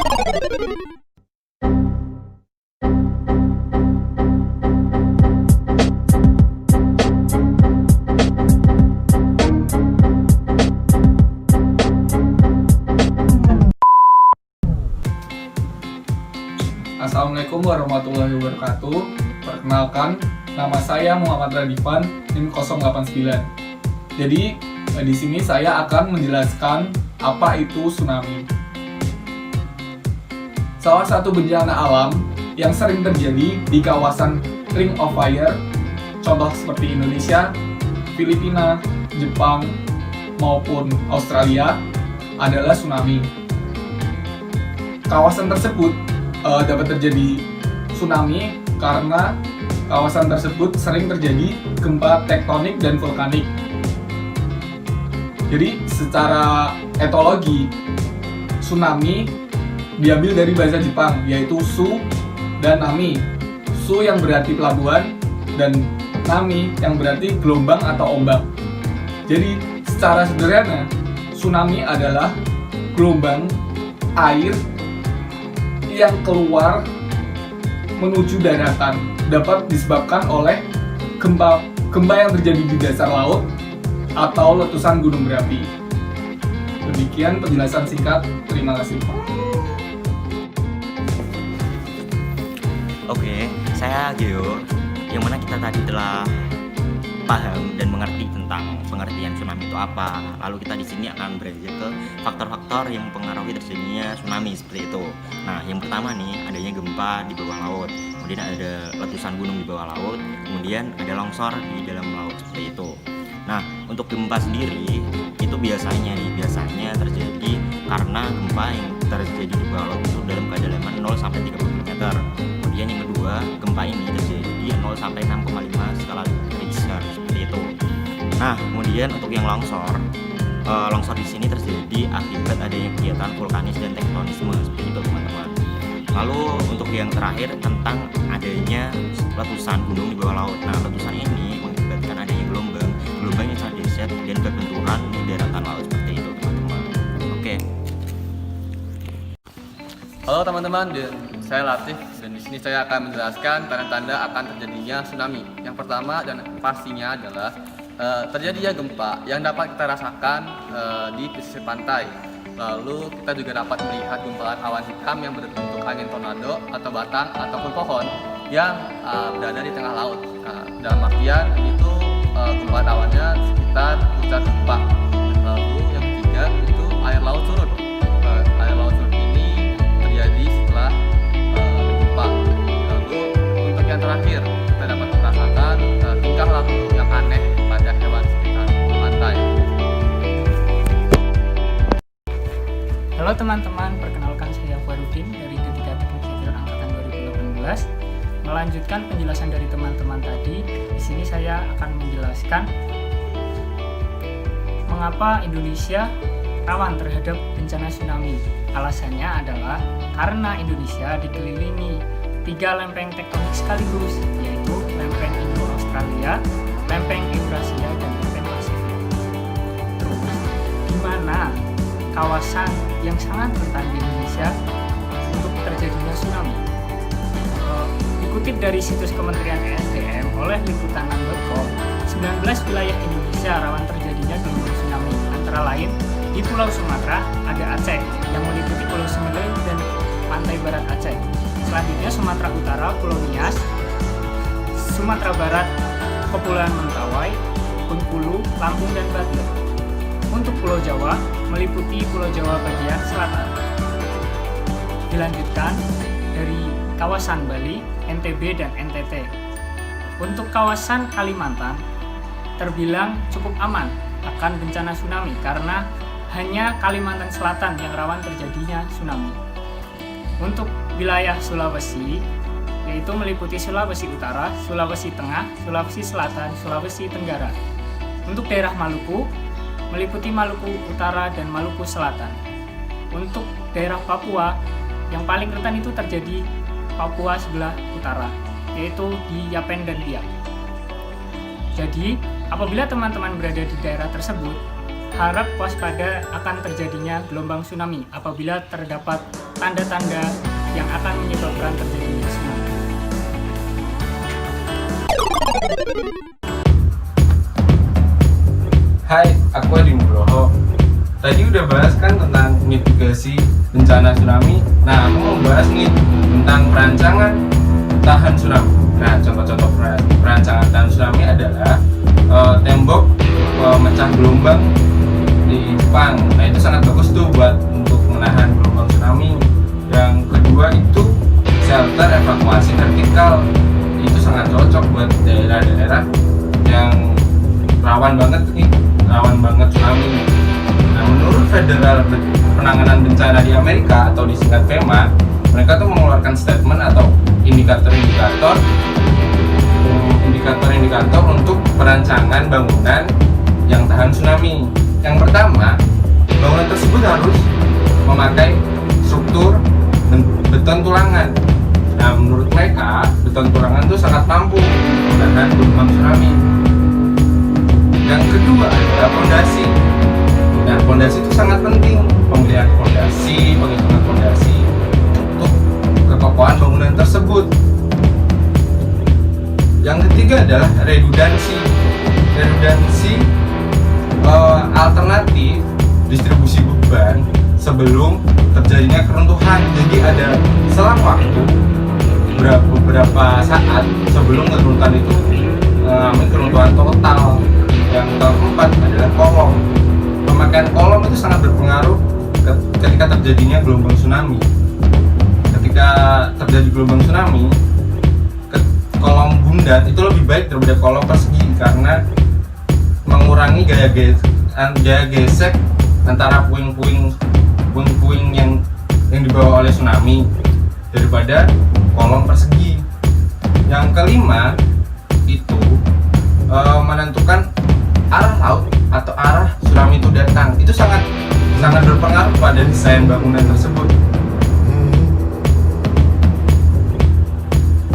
Assalamualaikum warahmatullahi wabarakatuh. Perkenalkan, nama saya Muhammad Radivan, NIM 089. Jadi, di sini saya akan menjelaskan apa itu tsunami. Salah satu bencana alam yang sering terjadi di kawasan Ring of Fire, contoh seperti Indonesia, Filipina, Jepang, maupun Australia, adalah tsunami. Kawasan tersebut dapat terjadi tsunami karena kawasan tersebut sering terjadi gempa tektonik dan vulkanik. Jadi secara etologi, tsunami diambil dari bahasa Jepang, yaitu su dan nami. Su yang berarti pelabuhan dan nami yang berarti gelombang atau ombak. Jadi secara sederhana, tsunami adalah gelombang air yang keluar menuju daratan, dapat disebabkan oleh gempa yang terjadi di dasar laut atau letusan gunung berapi. Demikian penjelasan singkat, terima kasih. Oke, saya Geo, yang mana kita tadi telah paham dan mengerti tentang pengertian tsunami itu apa. Lalu kita di sini akan beranjak ke faktor-faktor yang mempengaruhi terjadinya tsunami seperti itu. Nah, yang pertama nih, adanya gempa di bawah laut, kemudian ada letusan gunung di bawah laut, kemudian ada longsor di dalam laut seperti itu. Nah, untuk gempa sendiri itu biasanya terjadi karena gempa yang terjadi di bawah laut itu dalam kedalaman 0 sampai 30 meter. Kemudian yang kedua, gempa ini terjadi 0 sampai 6,5 skala Richter seperti itu. Nah, kemudian untuk yang longsor di sini terjadi akibat adanya kegiatan vulkanis dan tektonisme seperti itu, teman-teman. Lalu untuk yang terakhir tentang adanya letusan gunung di bawah laut. Nah, letusan ini mengakibatkan adanya gelombang yang sangat dahsyat dan berbenturan di daratan laut seperti itu, teman-teman. Oke. Halo teman-teman, saya Latif dan di sini saya akan menjelaskan tanda-tanda akan terjadinya tsunami. Yang pertama dan pastinya adalah terjadinya gempa yang dapat kita rasakan di pesisir pantai. Lalu kita juga dapat melihat gumpalan awan hitam yang berbentuk angin tornado atau batang ataupun pohon yang berada di tengah laut. Nah, dalam artian itu gumpalan awannya sekitar puncak gempa. Lalu yang ketiga itu air laut surut. Air laut surut ini terjadi setelah gempa. Lalu untuk yang terakhir kita dapat merasakan tingkah laku yang aneh pada hewan sekitar pantai. Halo teman-teman, perkenalkan saya Farudin dari Ketiga Teknik Sipil Angkatan 2018. Melanjutkan penjelasan dari teman-teman tadi, di sini saya akan menjelaskan mengapa Indonesia rawan terhadap bencana tsunami. Alasannya adalah karena Indonesia dikelilingi 3 lempeng tektonik sekaligus, yaitu lempeng Indo-Australia, lempeng Eurasia, dan lempeng Pasifik. Terus, di mana kawasan yang sangat rentan di Indonesia untuk terjadinya tsunami? Dikutip dari situs Kementerian ESDM oleh liputan6.com, 19 wilayah Indonesia rawan terjadinya gelombang tsunami. Antara lain, di Pulau Sumatera ada Aceh yang meliputi Pulau Semeru dan pantai barat Aceh. Selanjutnya Sumatera Utara, Pulau Nias, Sumatera Barat, Kepulauan Mentawai, Bengkulu, Lampung, dan Batu. Untuk Pulau Jawa, meliputi Pulau Jawa bagian selatan. Dilanjutkan dari kawasan Bali, NTB, dan NTT. Untuk kawasan Kalimantan, terbilang cukup aman akan bencana tsunami karena hanya Kalimantan Selatan yang rawan terjadinya tsunami. Untuk wilayah Sulawesi, yaitu meliputi Sulawesi Utara, Sulawesi Tengah, Sulawesi Selatan, Sulawesi Tenggara. Untuk daerah Maluku, meliputi Maluku Utara dan Maluku Selatan. Untuk daerah Papua, yang paling rentan itu terjadi Papua sebelah utara, yaitu di Yapen dan Biak. Jadi, apabila teman-teman berada di daerah tersebut, harap waspada akan terjadinya gelombang tsunami apabila terdapat tanda-tanda yang akan menyebabkan terjadinya tsunami. Hai, aku Adi Nugroho. Tadi udah bahas kan tentang mitigasi bencana tsunami. Nah, aku mau bahas nih tentang perancangan tahan tsunami. Nah, contoh-contoh perancangan tahan tsunami adalah tembok pemecah gelombang di Jepang. Nah, itu sangat bagus tuh buat untuk menahan gelombang tsunami. Yang kedua itu shelter evakuasi vertikal. Itu sangat cocok buat daerah-daerah yang rawan banget tsunami. Nah, menurut Federal Penanganan Bencana di Amerika atau disingkat FEMA, mereka tuh mengeluarkan statement atau indikator-indikator untuk perancangan bangunan yang tahan tsunami. Yang pertama, bangunan tersebut harus memakai struktur beton tulangan. Nah, menurut mereka, beton tulangan itu sangat mampu menahan gelombang tsunami. Yang kedua adalah fondasi. Nah, fondasi itu sangat penting. Pemilihan fondasi, penghitungan fondasi untuk kekokohan bangunan tersebut. Yang ketiga adalah redundansi. Alternatif distribusi beban sebelum terjadinya keruntuhan. Jadi ada selang waktu beberapa saat sebelum keruntuhan itu mengalami keruntuhan total. Yang keempat adalah kolom. Pemakaian kolom itu sangat berpengaruh ketika terjadinya gelombang tsunami. Ketika terjadi gelombang tsunami, kolom bundat itu lebih baik daripada kolom persegi karena mengurangi gaya gesek antara puing-puing yang dibawa oleh tsunami daripada kolom persegi. Yang kelima itu menentukan arah laut atau arah tsunami itu datang. Itu sangat berpengaruh pada desain bangunan tersebut.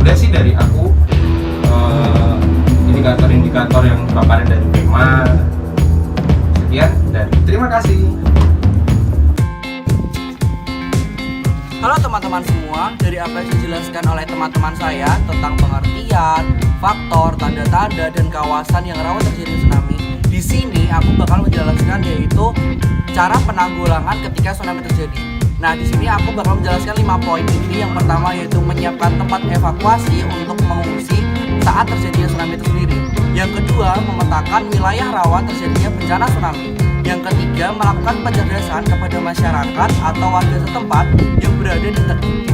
Udah sih dari aku, indikator-indikator yang dipaparin dari FEMA. Sekian dan terima kasih. Halo teman-teman semua, dari apa yang dijelaskan oleh teman-teman saya tentang pengertian, faktor, tanda-tanda, dan kawasan yang rawan terjadi tsunami, di sini aku bakal menjelaskan yaitu cara penanggulangan ketika tsunami terjadi. Nah, di sini aku bakal menjelaskan 5 poin inti. Yang pertama yaitu menyiapkan tempat evakuasi untuk mengungsi saat terjadinya tsunami itu sendiri. Yang kedua, memetakan wilayah rawan terjadinya bencana tsunami. Yang ketiga, melakukan pencerdasan kepada masyarakat atau warga setempat yang berada di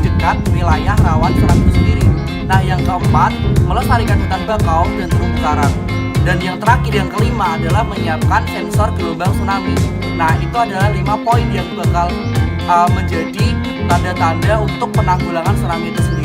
dekat wilayah rawan tsunami itu sendiri. Nah, yang keempat, melestarikan hutan bakau dan terumbu karang. Dan yang terakhir, yang kelima adalah menyiapkan sensor gelombang tsunami. Nah, itu adalah 5 poin yang bakal menjadi tanda-tanda untuk penanggulangan tsunami itu sendiri.